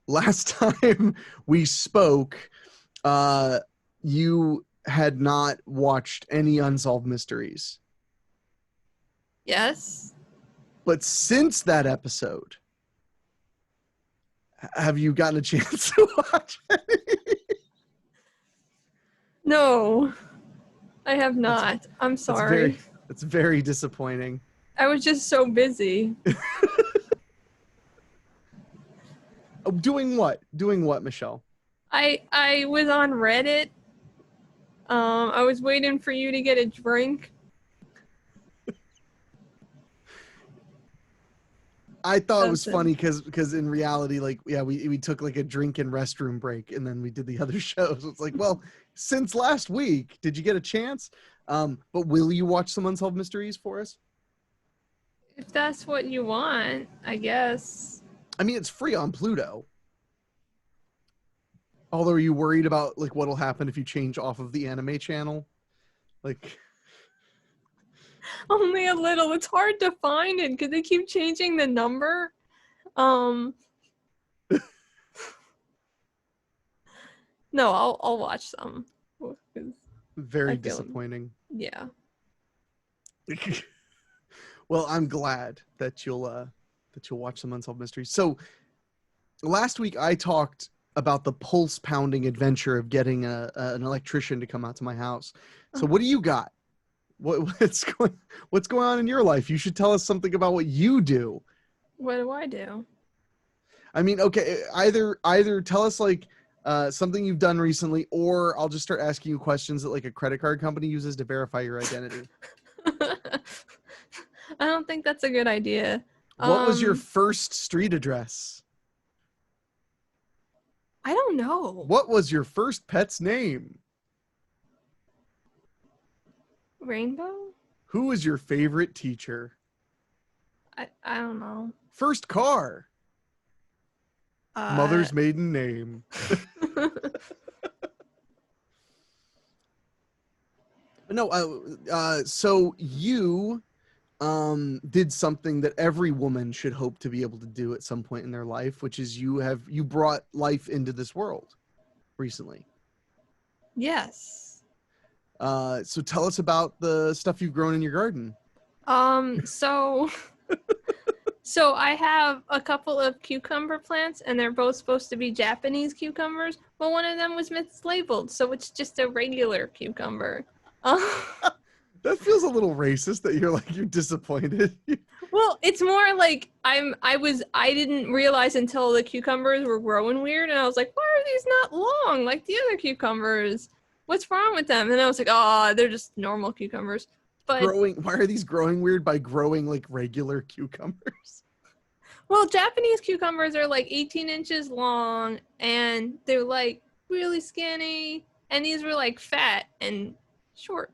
last time we spoke, you had not watched any Unsolved Mysteries. Yes. But since that episode, have you gotten a chance to watch any? No, I have not. I'm sorry. That's very disappointing. I was just so busy. Doing what? Doing what, Michelle? I was on Reddit. I was waiting for you to get a drink. I thought it was funny because in reality, like, yeah, we took like a drink and restroom break and then we did the other shows. It's like, well, since last week, did you get a chance? But will you watch some Unsolved Mysteries for us? If that's what you want, I guess. I mean, it's free on Pluto. Although, are you worried about like what'll happen if you change off of the anime channel? Like, only a little. It's hard to find it because they keep changing the number. No, I'll watch some. Very disappointing. Yeah. Well, I'm glad that you'll watch some Unsolved Mysteries. So last week I talked about the pulse pounding adventure of getting an electrician to come out to my house. So what do you got? What's going on in your life? You should tell us something about what you do. What do I do? I mean, okay, either tell us like something you've done recently, or I'll just start asking you questions that like a credit card company uses to verify your identity. I don't think that's a good idea. What was your first street address? I don't know. What was your first pet's name? Rainbow? Who was your favorite teacher? I don't know. First car. Mother's maiden name. No, so you did something that every woman should hope to be able to do at some point in their life, which is you brought life into this world recently. Yes. So tell us about the stuff you've grown in your garden. So I have a couple of cucumber plants, and they're both supposed to be Japanese cucumbers, but one of them was mislabeled, so it's just a regular cucumber. That feels a little racist that you're disappointed. Well, it's more like I didn't realize until the cucumbers were growing weird, and I was like, why are these not long like the other cucumbers? What's wrong with them? And I was like, oh, they're just normal cucumbers. But why are these growing weird by growing like regular cucumbers? Well, Japanese cucumbers are like 18 inches long, and they're like really skinny, and these were like fat and short,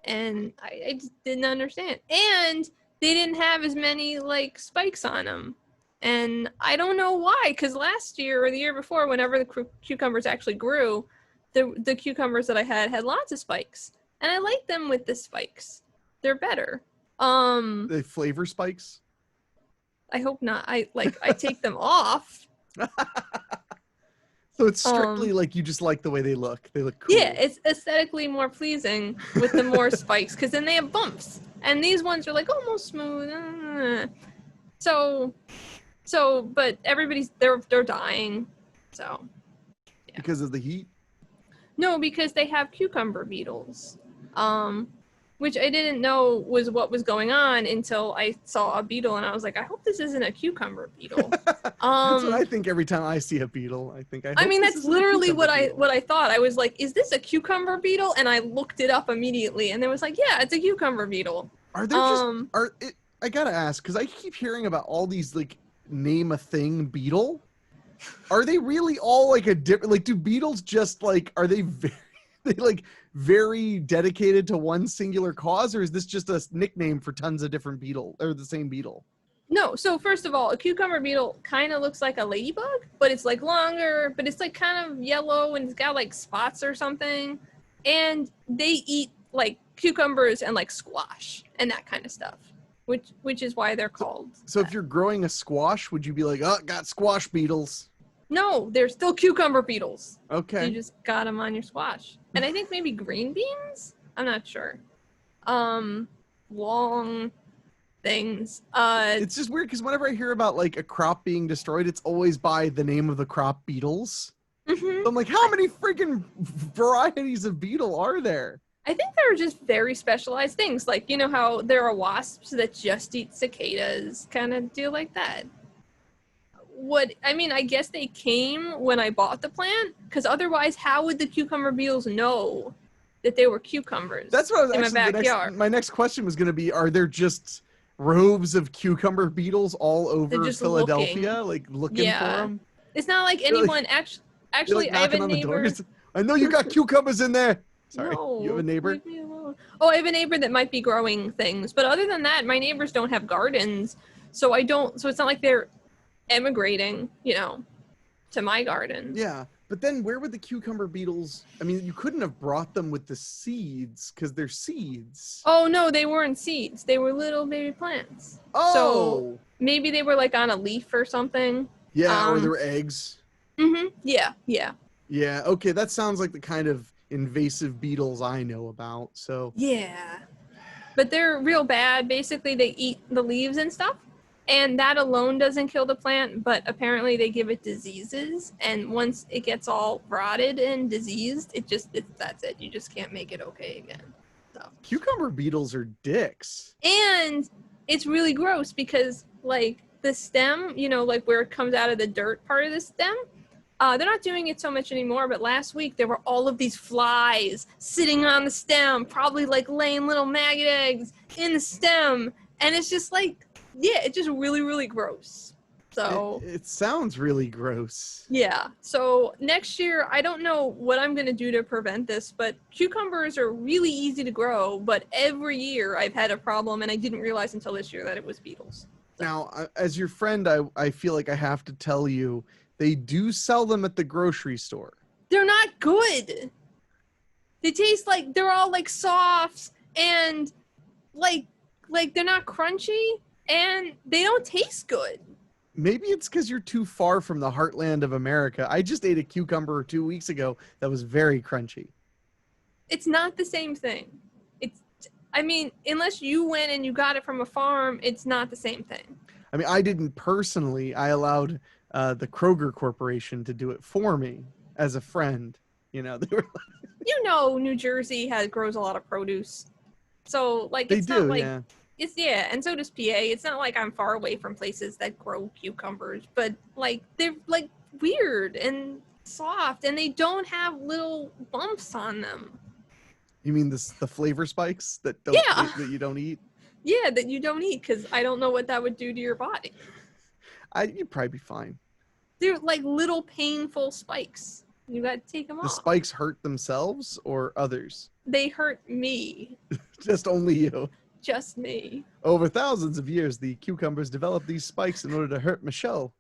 and I just didn't understand. And they didn't have as many like spikes on them, and I don't know why, because last year or the year before, whenever the cucumbers actually grew, the cucumbers that I had lots of spikes, and I like them with the spikes. They're better. They flavor spikes? I hope not. I take them off. So it's strictly like you just like the way they look. They look cool. Yeah, it's aesthetically more pleasing with the more spikes, because then they have bumps. And these ones are like almost smooth. So but they're dying. So yeah. Because of the heat? No, because they have cucumber beetles. Which I didn't know was what was going on until I saw a beetle, and I was like, I hope this isn't a cucumber beetle. That's what I think every time I see a beetle. I mean, that's literally what I thought. I was like, is this a cucumber beetle? And I looked it up immediately, and it was like, yeah, it's a cucumber beetle. Are there I gotta ask, because I keep hearing about all these like name a thing beetle. Are they really all like a different? Like, do beetles just like are they very dedicated to one singular cause, or is this just a nickname for tons of different beetle or the same beetle? No, so first of all, a cucumber beetle kind of looks like a ladybug, but it's like longer, but it's like kind of yellow and it's got like spots or something. And they eat like cucumbers and like squash and that kind of stuff, which is why they're called. So if you're growing a squash, would you be like, oh, got squash beetles? No, they're still cucumber beetles. Okay. You just got them on your squash. And I think maybe green beans? I'm not sure. Long things. It's just weird because whenever I hear about like a crop being destroyed, it's always by the name of the crop beetles. Mm-hmm. So I'm like, how many freaking varieties of beetle are there? I think they're just very specialized things. Like, you know how there are wasps that just eat cicadas, kind of deal like that. I guess they came when I bought the plant, because otherwise, how would the cucumber beetles know that they were cucumbers? That's what I was in actually my backyard. my next question was going to be: are there just rows of cucumber beetles all over just Philadelphia, like looking for them? It's not like They're like- anyone Actually, like I have a knocking on the neighbor. doors. I know you got cucumbers in there. Sorry, No, you have a neighbor? leave me alone. Oh, I have a neighbor that might be growing things, but other than that, my neighbors don't have gardens, so So it's not like they're emigrating, to my garden. Yeah, but then where would the cucumber beetles? I mean, you couldn't have brought them with the seeds because they're seeds. Oh no, they weren't seeds. They were little baby plants. Oh, So maybe they were like on a leaf or something. yeah, or they're eggs. Mm-hmm. Yeah. Yeah, okay, that sounds like the kind of invasive beetles I know about. So Yeah. But they're real bad. Basically, they eat the leaves and stuff. And that alone doesn't kill the plant, but apparently they give it diseases. And once it gets all rotted and diseased, that's it. You just can't make it okay again. So cucumber beetles are dicks. And it's really gross because, like, the stem, like where it comes out of the dirt part of the stem, they're not doing it so much anymore, but last week there were all of these flies sitting on the stem, probably like laying little maggot eggs in the stem. And it's just like, yeah, it's just really, really gross. So it sounds really gross. Yeah. So next year, I don't know what I'm going to do to prevent this, but cucumbers are really easy to grow, but every year I've had a problem, and I didn't realize until this year that it was beetles. So. Now, as your friend, I feel like I have to tell you, they do sell them at the grocery store. They're not good. They taste like they're all like soft and like they're not crunchy and they don't taste good. Maybe it's because you're too far from the heartland of America. I just ate a cucumber 2 weeks ago that was very crunchy. It's not the same thing. Unless you went and you got it from a farm, it's not the same thing. I mean, I didn't personally. I allowed the Kroger Corporation to do it for me as a friend. They were like, New Jersey grows a lot of produce. So, like, they it's do, not like... yeah. And so does PA. It's not like I'm far away from places that grow cucumbers, but like they're like weird and soft, and they don't have little bumps on them. You mean the flavor spikes that that you don't eat? Yeah, that you don't eat because I don't know what that would do to your body. You'd probably be fine. They're like little painful spikes. You got to take them off. The spikes hurt themselves or others? They hurt me. Just only you. Just me. Over thousands of years, the cucumbers developed these spikes in order to hurt Michelle.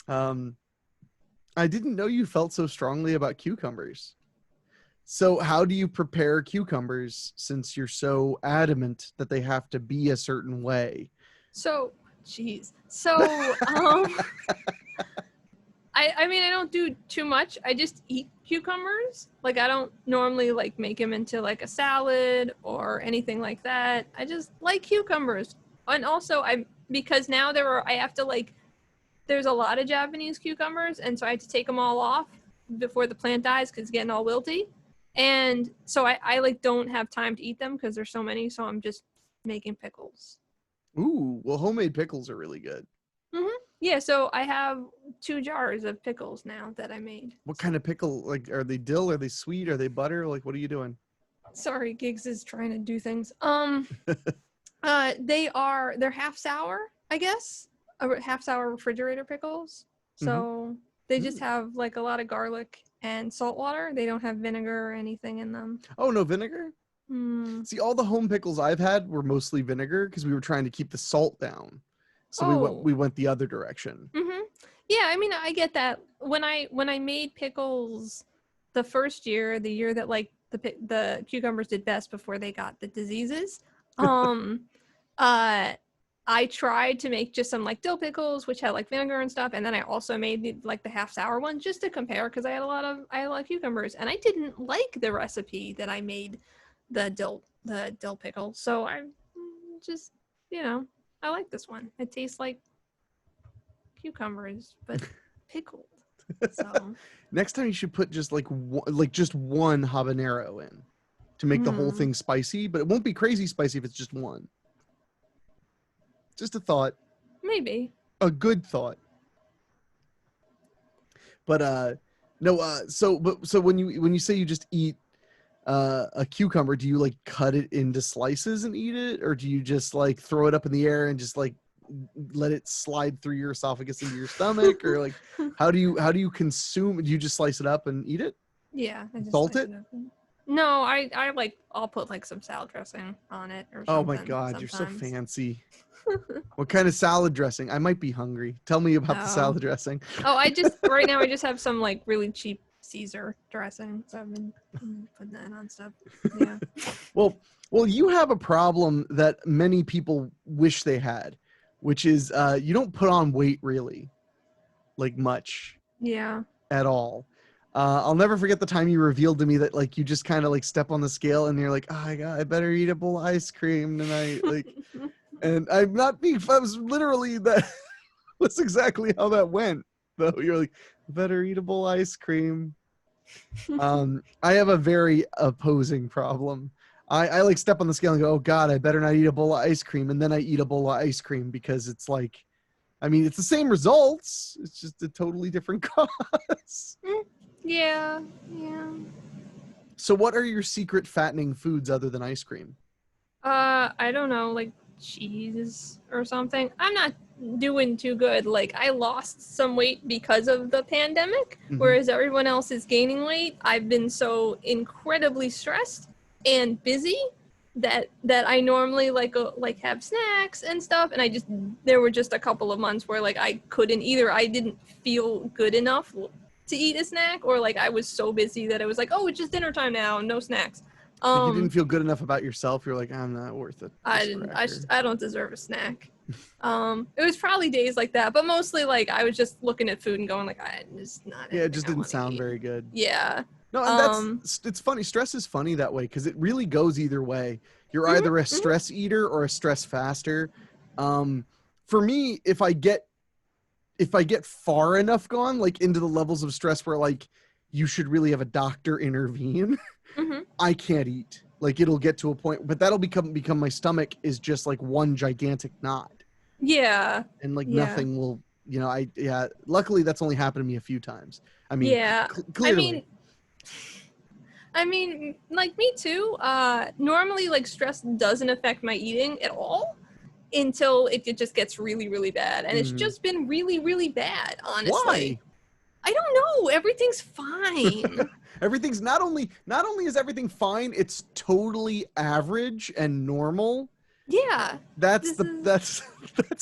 I didn't know you felt so strongly about cucumbers. So how do you prepare cucumbers since you're so adamant that they have to be a certain way? So, I don't do too much. I just eat cucumbers. Like, I don't normally like make them into like a salad or anything like that. I just like cucumbers. And also because now there's a lot of Japanese cucumbers, and so I had to take them all off before the plant dies because it's getting all wilty. And so I like don't have time to eat them because there's so many, so I'm just making pickles. Ooh, well, homemade pickles are really good. Mm-hmm. Yeah, so I have 2 jars of pickles now that I made. What kind of pickle? Like, are they dill? Are they sweet? Are they butter? Like, what are you doing? Sorry, Giggs is trying to do things. They're half sour, I guess. Half sour refrigerator pickles. So they just have like a lot of garlic and salt water. They don't have vinegar or anything in them. Oh, no vinegar? See, all the home pickles I've had were mostly vinegar because we were trying to keep the salt down. So we went the other direction. Mm-hmm. Yeah, I get that. When I made pickles the first year, the year that like the cucumbers did best before they got the diseases, I tried to make just some like dill pickles, which had like vinegar and stuff, and then I also made the half sour one just to compare because I had a lot of cucumbers, and I didn't like the recipe that I made the dill pickle. So I just I like this one. It tastes like cucumbers but pickled. So Next time you should put just just one habanero in to make the whole thing spicy, but it won't be crazy spicy if it's just one. Just a thought. Maybe. A good thought. But no, so when you say you just eat a cucumber, do you like cut it into slices and eat it, or do you just like throw it up in the air and just like let it slide through your esophagus into your stomach, or like how do you consume? Do you just slice it up and eat it? Yeah, I just Salt slice it? up. No, I'll put like some salad dressing on it or something. Oh my god, you're so fancy. What kind of salad dressing? I might be hungry. Tell me about the salad dressing. Right now I just have some like really cheap Caesar dressing, so I've been putting that on stuff. Yeah. Well, you have a problem that many people wish they had, which is you don't put on weight really, like much. Yeah. At all. I'll never forget the time you revealed to me that like you just kind of like step on the scale and you're like, oh my god, I better eat a bowl of ice cream tonight. Like, and I'm not being. I was literally that. Was exactly how that went. Though you're like, better eat a bowl of ice cream. I have a very opposing problem. I like step on the scale and go, oh god, I better not eat a bowl of ice cream, and then I eat a bowl of ice cream because it's like, I mean, it's the same results. It's just a totally different cause. Yeah. So what are your secret fattening foods other than ice cream? I don't know, like cheese or something. I'm not doing too good. Like I lost some weight because of the pandemic, whereas everyone else is gaining weight. I've been so incredibly stressed and busy that I normally like have snacks and stuff, and there were just a couple of months where like I couldn't either. I didn't feel good enough to eat a snack, or like I was so busy that I was like, oh, it's just dinner time now, no snacks. Like you didn't feel good enough about yourself. You're like, I'm not worth it. I don't deserve a snack. It was probably days like that, but mostly like I was just looking at food and going like, it's not. Yeah, it just didn't sound very good. Yeah. No, and it's funny. Stress is funny that way because it really goes either way. You're either a stress eater or a stress faster. For me, if I get far enough gone, like into the levels of stress where like you should really have a doctor intervene, I can't eat. Like it'll get to a point, but that'll become my stomach is just like one gigantic knot. Yeah. And like nothing will, luckily that's only happened to me a few times. I mean, clearly. I mean, like me too. Normally like stress doesn't affect my eating at all until it just gets really, really bad. And it's just been really, really bad, honestly. Why? I don't know. Everything's fine. Everything's not only is everything fine, it's totally average and normal. Yeah. That's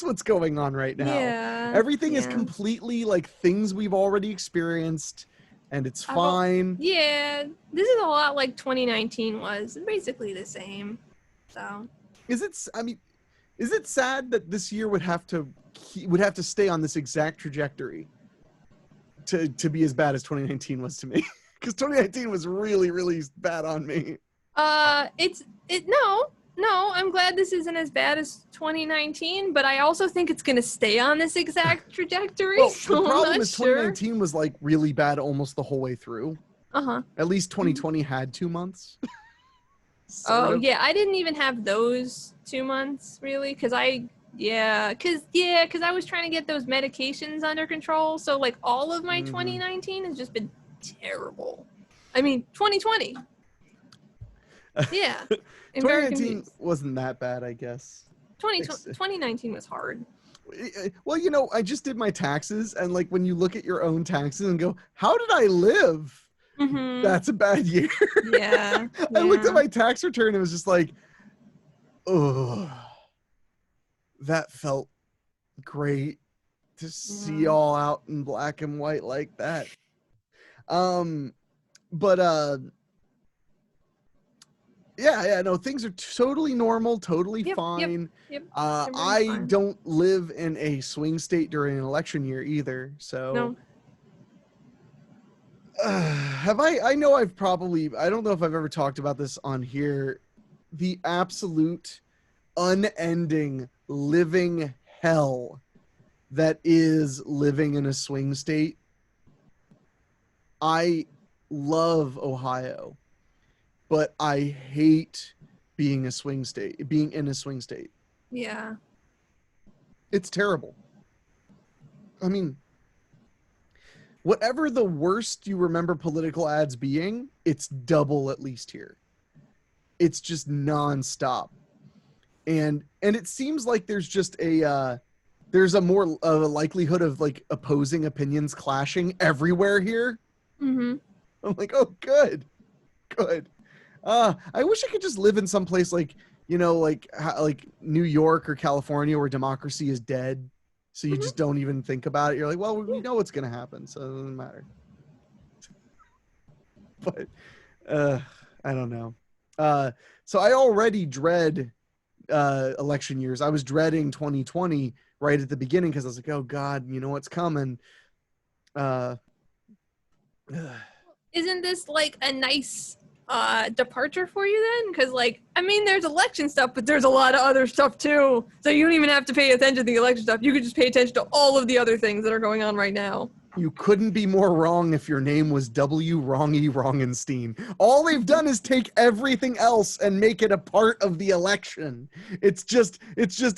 what's going on right now. Yeah. Everything is completely like things we've already experienced and it's fine. Yeah. This is a lot like 2019 was. Basically the same. So is it sad that this year would have to stay on this exact trajectory to be as bad as 2019 was to me? Because 2019 was really, really bad on me. No, I'm glad this isn't as bad as 2019, but I also think it's going to stay on this exact trajectory. Well, the problem is 2019 was like really bad almost the whole way through. At least 2020 had 2 months. Yeah, I didn't even have those 2 months really because I was trying to get those medications under control. So like all of my 2019 has just been terrible. I mean, 2020. Yeah. 2019 wasn't that bad, I guess. 2019 was hard. Well, I just did my taxes, and like when you look at your own taxes and go, how did I live? That's a bad year. Yeah. I looked at my tax return and it was just like, oh, that felt great to see all out in black and white like that. But Yeah, no, things are totally normal, totally Yep. fine. Everything's I fine. don't live in a swing state during an election year either, so No. have I know I've probably, I don't know if I've ever talked about this on here, the absolute unending living hell that is living in a swing state. I love Ohio, but I hate being in a swing state. Yeah. It's terrible. I mean, whatever the worst you remember political ads being, it's double at least here. It's just nonstop. And it seems like there's just there's a more likelihood of like opposing opinions clashing everywhere here. Mm-hmm. I'm like, oh, good. I wish I could just live in some place like, like New York or California where democracy is dead. So you just don't even think about it. You're like, well, we know what's going to happen, so it doesn't matter. But I don't know. So I already dread election years. I was dreading 2020 right at the beginning because I was like, oh God, you know what's coming. Isn't this like a nice departure for you then? Because like, I mean, there's election stuff, but there's a lot of other stuff too. So you don't even have to pay attention to the election stuff. You could just pay attention to all of the other things that are going on right now. You couldn't be more wrong if your name was W. Wrongy Wrongenstein. All they've done is take everything else and make it a part of the election. It's just,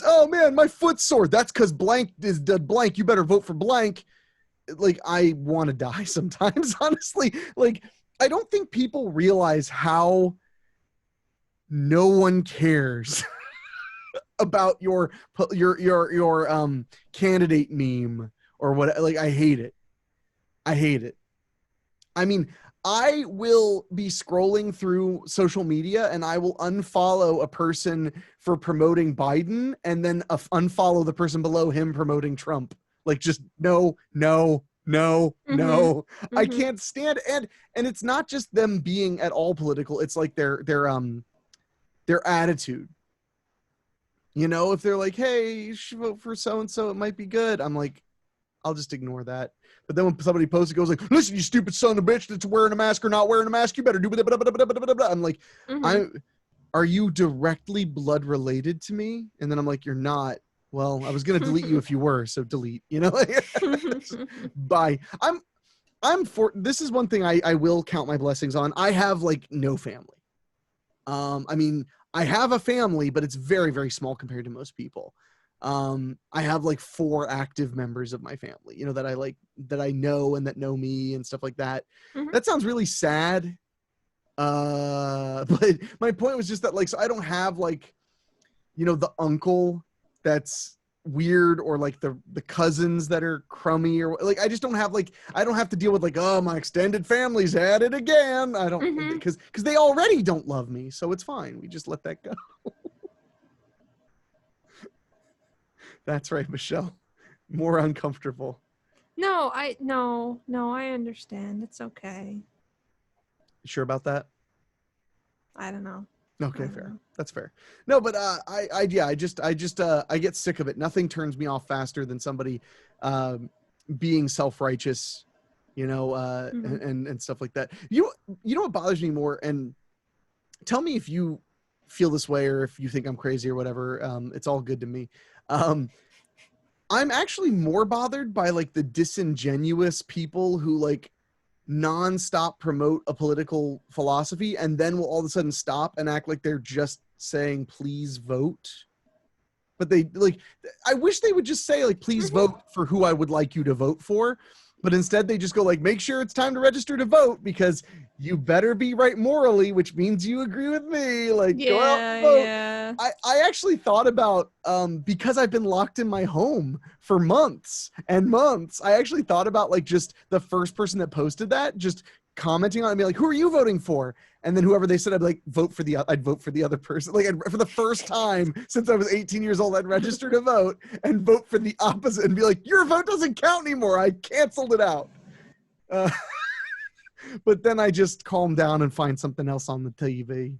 oh man, my foot's sore. That's because blank is dead blank. You better vote for blank. Like, I want to die sometimes, honestly. Like, I don't think people realize how no one cares about your candidate meme or what. Like, I hate it. I mean, I will be scrolling through social media and I will unfollow a person for promoting Biden and then unfollow the person below him promoting Trump. Like, just no. I can't stand it. And it's not just them being at all political. It's like their attitude. You know, if they're like, hey, you should vote for so-and-so, it might be good. I'm like, I'll just ignore that. But then when somebody posts it, goes like, listen, you stupid son of a bitch that's wearing a mask or not wearing a mask, you better do blah, blah, blah, blah, blah, blah. I'm like, are you directly blood related to me? And then I'm like, you're not. Well, I was going to delete you if you were, so delete, you know? Bye. This is one thing I will count my blessings on. I have like no family. I mean, I have a family, but it's very, very small compared to most people. I have like 4 active members of my family, you know, that I know and that know me and stuff like that. That sounds really sad. But my point was just that, like, so I don't have like, you know, the uncle that's weird or like the cousins that are crummy or like, I just don't have like, I don't have to deal with like, oh, my extended family's at it again. I don't, because they already don't love me. So it's fine. We just let that go. That's right, Michelle. More uncomfortable. No, I understand. It's okay. You sure about that? I don't know. Okay, fair. That's fair. No, but I get sick of it. Nothing turns me off faster than somebody being self-righteous, you know, and stuff like that. You know what bothers me more, and tell me if you feel this way or if you think I'm crazy or whatever. It's all good to me. I'm actually more bothered by like the disingenuous people who like nonstop promote a political philosophy and then will all of a sudden stop and act like they're just saying, please vote. But they like, I wish they would just say like, please vote for who I would like you to vote for. But instead they just go like, make sure it's time to register to vote because you better be right morally, which means you agree with me. Like, go out and vote. Yeah. I actually thought about, because I've been locked in my home for months and months, I actually thought about like just the first person that posted that, just commenting on it and be like, who are you voting for? And then whoever they said, I'd like I'd vote for the other person. Like for the first time since I was 18 years old, I'd register to vote and vote for the opposite and be like, your vote doesn't count anymore. I canceled it out. But then I just calm down and find something else on the TV.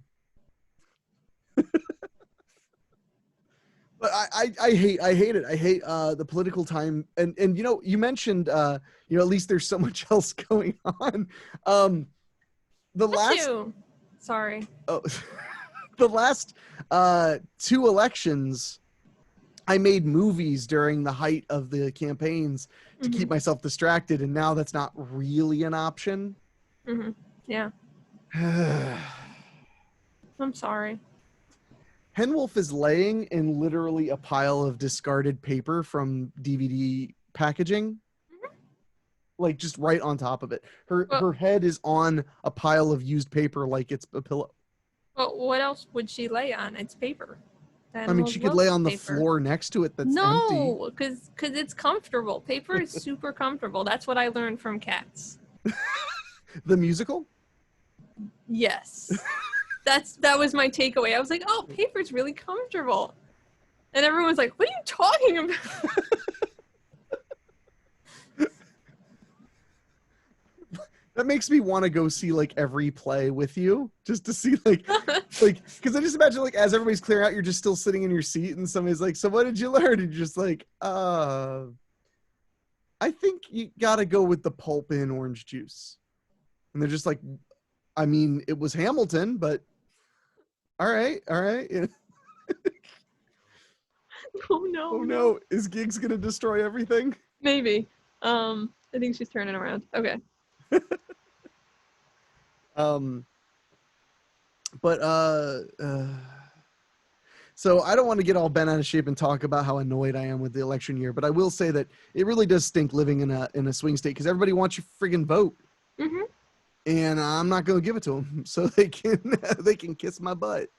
But I hate it. I hate the political time. And you mentioned at least there's so much else going on. The What last two? Sorry. oh, the last two elections, I made movies during the height of the campaigns to keep myself distracted, and now that's not really an option. Yeah. I'm sorry. Henwolf is laying in literally a pile of discarded paper from DVD packaging, like just right on top of it. Her head is on a pile of used paper like it's a pillow. Well, what else would she lay on? It's paper. I mean, she could lay on the floor next to it that's empty. No, because it's comfortable. Paper is super comfortable. That's what I learned from Cats. The musical? Yes. That was my takeaway. I was like, oh, paper's really comfortable. And everyone was like, what are you talking about? That makes me want to go see like every play with you, just to see like because I just imagine like as everybody's clearing out, you're just still sitting in your seat and somebody's like, so what did you learn? And you're just like, I think you gotta go with the pulp in orange juice. And they're just like, I mean, it was Hamilton, but all right. Yeah. Oh no. Oh no, is Gigs gonna destroy everything? Maybe. I think she's turning around. Okay. So I don't want to get all bent out of shape and talk about how annoyed I am with the election year, but I will say that it really does stink living in a swing state because everybody wants you friggin' vote, and I'm not going to give it to them, so they can kiss my butt.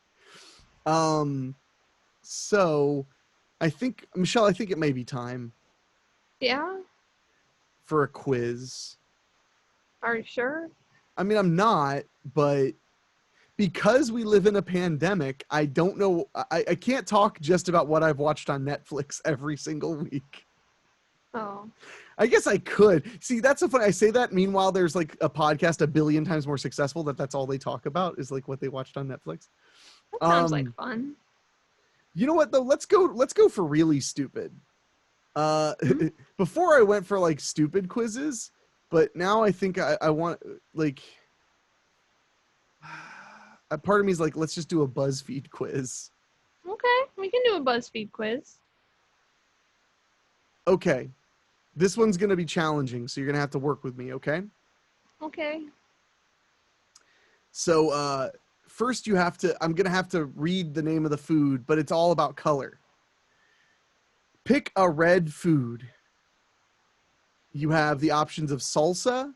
So I think Michelle, I think it may be time. Yeah. For a quiz. Are you sure? I mean, I'm not, but because we live in a pandemic, I don't know. I can't talk just about what I've watched on Netflix every single week. Oh. I guess I could. See, that's so funny. I say that. Meanwhile, there's like a podcast 1 billion times more successful that's all they talk about is like what they watched on Netflix. That sounds like fun. You know what though? Let's go for really stupid. Before I went for like stupid quizzes, but now I think I want like a part of me is like, let's just do a Buzzfeed quiz. Okay, we can do a Buzzfeed quiz. Okay. This one's going to be challenging, so you're going to have to work with me, okay? Okay. So, first I'm going to have to read the name of the food, but it's all about color. Pick a red food. You have the options of salsa,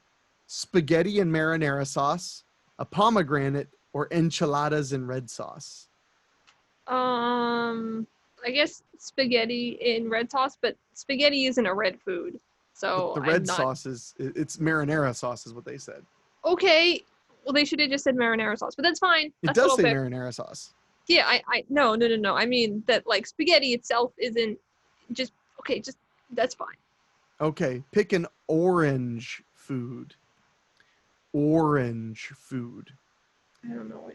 spaghetti and marinara sauce, a pomegranate, or enchiladas and red sauce. I guess spaghetti in red sauce, but spaghetti isn't a red food. So but the red sauce it's marinara sauce is what they said. Okay. Well, they should have just said marinara sauce, but that's fine. It does say marinara sauce. Yeah, no. I mean that like spaghetti itself isn't just okay, just that's fine. Okay, pick an orange food. Orange food. I don't know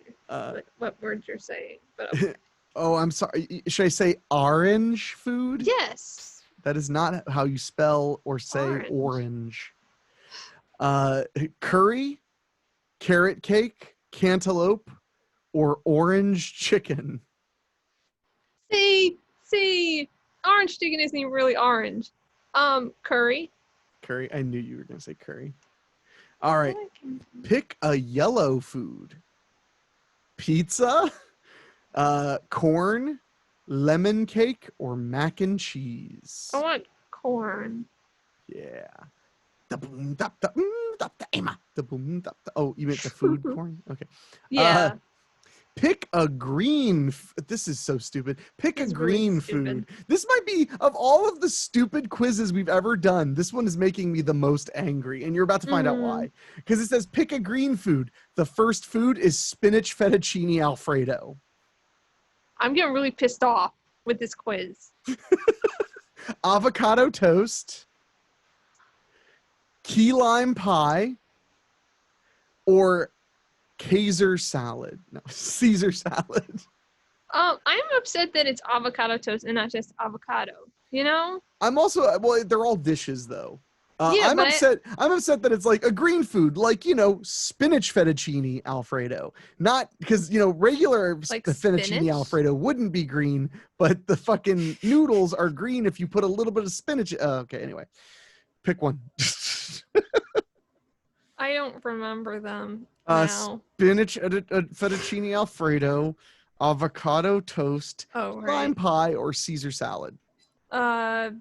what words you're saying, but okay. Oh, I'm sorry. Should I say orange food? Yes. That is not how you spell or say orange. Curry, carrot cake, cantaloupe, or orange chicken. See, orange chicken isn't even really orange. Curry. Curry. I knew you were going to say curry. All right. Pick a yellow food. Pizza, corn, lemon cake, or mac and cheese. I want corn. Yeah. Oh, you meant the food corn? Okay. Yeah. Pick a green. This is so stupid. Pick a green food. This might be, of all of the stupid quizzes we've ever done, this one is making me the most angry. And you're about to find out why. Because it says pick a green food. The first food is spinach fettuccine Alfredo. I'm getting really pissed off with this quiz. Avocado toast. Key lime pie. Or Caesar salad. No, Caesar salad. I'm upset that it's avocado toast and not just avocado. You know? I'm also well. They're all dishes though. Yeah, I'm but upset. I'm upset that it's like a green food, like spinach fettuccine Alfredo. Not because regular like fettuccine spinach. Alfredo wouldn't be green, but the fucking noodles are green if you put a little bit of spinach. Okay, anyway, pick one. I don't remember them now. Spinach fettuccine Alfredo, avocado toast, Oh, lime right. pie, or Caesar salad. Uh,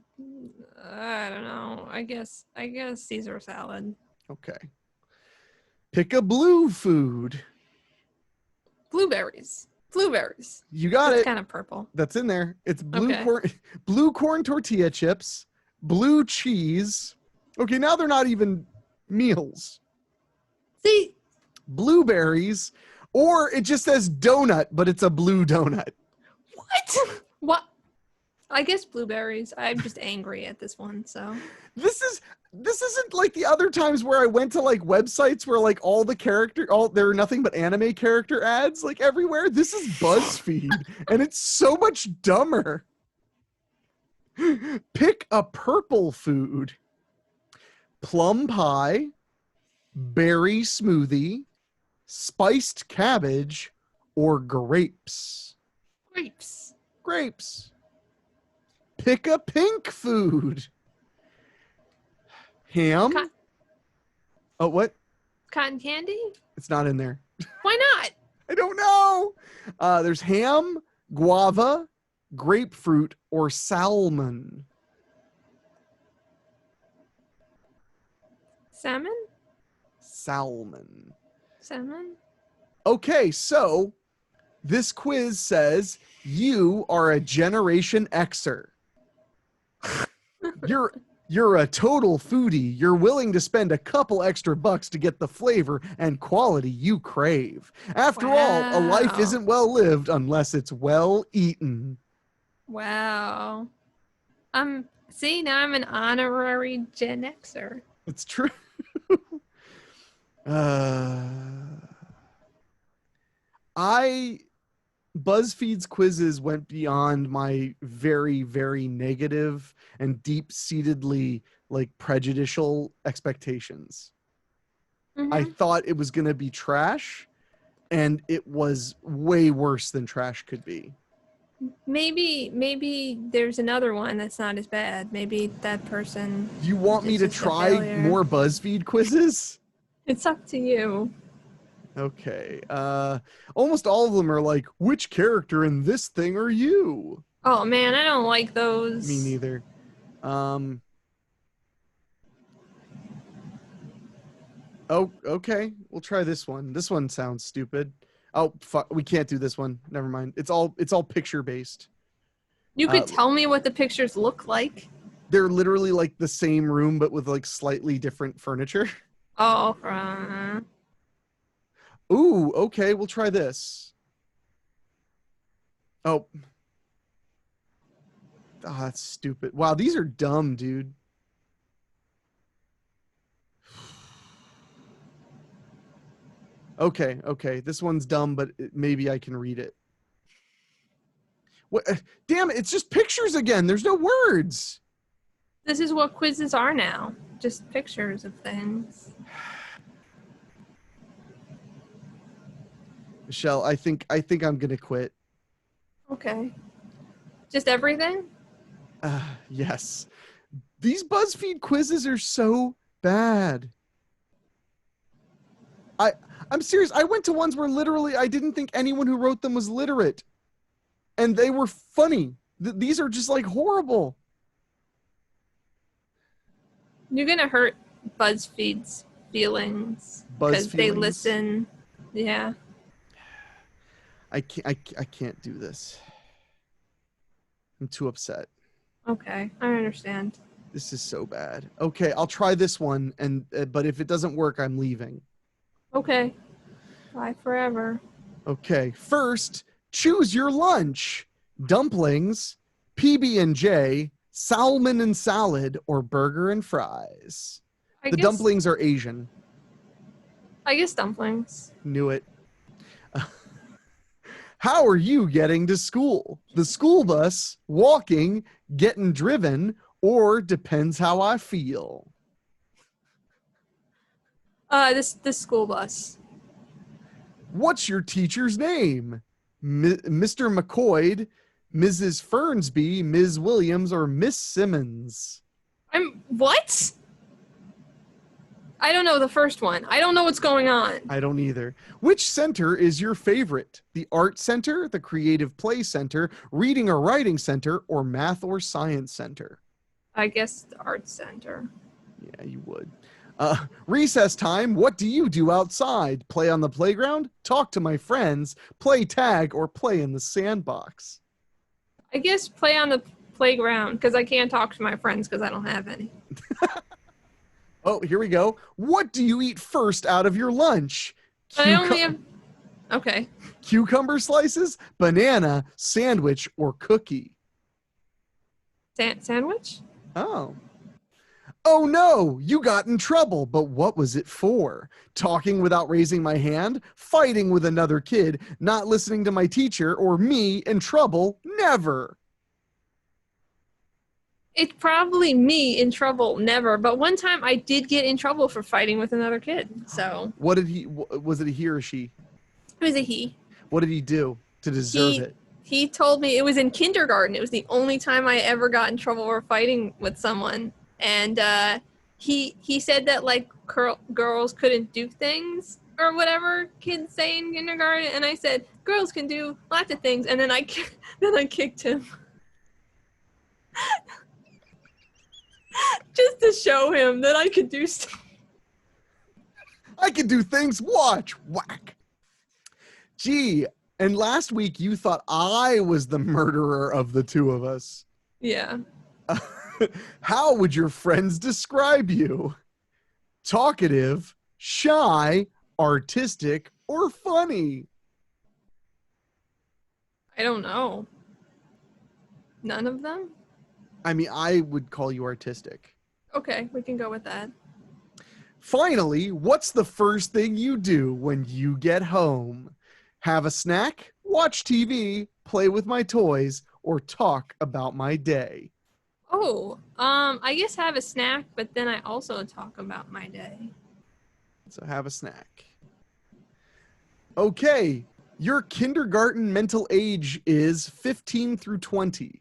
I don't know. I guess Caesar salad. Okay. Pick a blue food. Blueberries. Blueberries. You got That's it. kind of purple. That's in there. It's Okay. blue corn tortilla chips, blue cheese. Okay, now they're not even meals. See, Blueberries, or it just says donut, but it's a blue donut. what? What? I guess blueberries. I'm just angry at this one, so. This isn't like the other times where I went to like websites where like all there are nothing but anime character ads like everywhere. This is BuzzFeed and it's so much dumber. Pick a purple food. Plum pie, berry smoothie, spiced cabbage, or grapes. Grapes. Grapes. Pick a pink food. Ham. Oh, what? Cotton candy? It's not in there. Why not? I don't know. There's ham, guava, grapefruit, or salmon. Salmon? Salmon. Salmon? Okay, so this quiz says you are a Generation Xer. You're a total foodie. You're willing to spend a couple extra bucks to get the flavor and quality you crave. After all, a life isn't well lived unless it's well eaten. Wow. See, now I'm an honorary Gen Xer. It's true. BuzzFeed's quizzes went beyond my very, very negative and deep-seatedly like prejudicial expectations. Mm-hmm. I thought it was going to be trash, and it was way worse than trash could be. Maybe there's another one that's not as bad. Maybe that person. You want me to try more BuzzFeed quizzes? It's up to you. Okay. Almost all of them are like, which character in this thing are you? Oh man, I don't like those. Me neither. Oh, okay. We'll try this one. This one sounds stupid. Oh, fuck. We can't do this one. Never mind. It's all picture based. You could tell me what the pictures look like. They're literally like the same room, but with like slightly different furniture. Oh. Ooh, okay. We'll try this. Oh, that's stupid. Wow, these are dumb, dude. Okay. This one's dumb, but maybe I can read it. What? Damn it! It's just pictures again. There's no words. This is what quizzes are now. Just pictures of things. Michelle, I think I'm gonna quit. Okay. Just everything? Yes. These BuzzFeed quizzes are so bad. I'm serious. I went to ones where literally I didn't think anyone who wrote them was literate. And they were funny. These are just like horrible. You're going to hurt BuzzFeed's feelings. Because they listen. Yeah. I can't do this. I'm too upset. Okay, I understand. This is so bad. Okay, I'll try this one, and but if it doesn't work, I'm leaving. Okay. Bye forever. Okay, first, choose your lunch. Dumplings, PB&J, salmon and salad, or burger and fries. The dumplings are Asian. I guess dumplings. Knew it. How are you getting to school? The school bus, walking, getting driven, or depends how I feel. This school bus. What's your teacher's name? Mr. McCoy, Mrs. Fernsby, Ms. Williams, or Miss Simmons? What? I don't know the first one. I don't know what's going on. I don't either. Which center is your favorite? The art center, the creative play center, reading or writing center, or math or science center? I guess the art center. Yeah, you would. Recess time, what do you do outside? Play on the playground, talk to my friends, play tag, or play in the sandbox? I guess play on the playground because I can't talk to my friends because I don't have any. Oh, here we go. What do you eat first out of your lunch? I only have... Okay. Cucumber slices, banana, sandwich, or cookie? Sandwich? Oh. Oh no, you got in trouble, but what was it for? Talking without raising my hand, fighting with another kid, not listening to my teacher, or me in trouble? Never. It's probably me in trouble, never. But one time I did get in trouble for fighting with another kid. So What did he, was it a he or she? it was a he. What did he do to deserve it? He told me it was in kindergarten. It was the only time I ever got in trouble for fighting with someone. And he said that like girls couldn't do things or whatever kids say in kindergarten. And I said, girls can do lots of things. And then I kicked him. Just to show him that I could do stuff. I can do things. Watch. Whack. Gee, and last week you thought I was the murderer of the two of us. Yeah. How would your friends describe you? Talkative, shy, artistic, or funny? I don't know. None of them? I mean, I would call you artistic. Okay, we can go with that. Finally, what's the first thing you do when you get home? Have a snack, watch TV, play with my toys, or talk about my day? Oh, I guess have a snack, but then I also talk about my day. So have a snack. Okay, your kindergarten mental age is 15 through 20.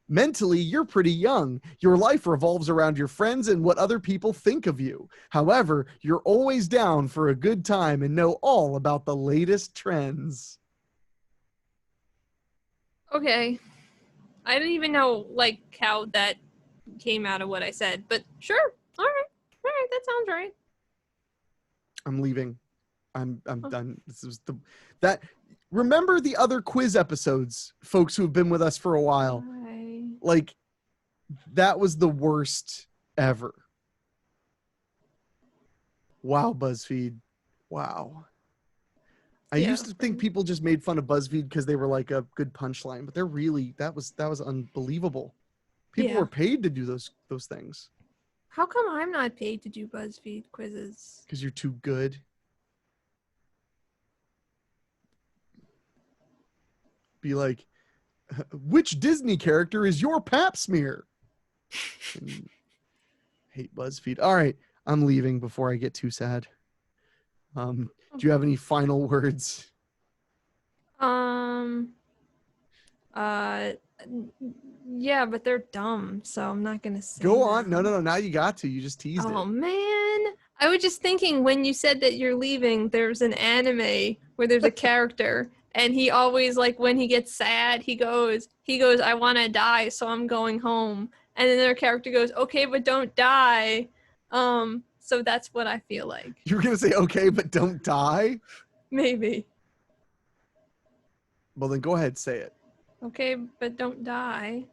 Mentally, you're pretty young. Your life revolves around your friends and what other people think of you. However, you're always down for a good time and know all about the latest trends. Okay. I don't even know, like, how that came out of what I said, but sure. All right, that sounds right. I'm leaving. I'm done. This is that. Remember the other quiz episodes, folks who have been with us for a while. Like, that was the worst ever. Wow, BuzzFeed. Wow. I used to think people just made fun of BuzzFeed because they were like a good punchline, but they're really, that was unbelievable. People were paid to do those things. How come I'm not paid to do BuzzFeed quizzes? Because you're too good. Be like, which Disney character is your pap smear? Hate BuzzFeed. All right, I'm leaving before I get too sad. Do you have any final words? Yeah, but they're dumb, so I'm not gonna say. Go on. No. Now you got to. You just teased it. Oh man, I was just thinking when you said that you're leaving, there's an anime where there's a character. And he always, like, when he gets sad, he goes, I want to die, so I'm going home. And then their character goes, okay, but don't die. So that's what I feel like. You were going to say, okay, but don't die? Maybe. Well, then go ahead, say it. Okay, but don't die.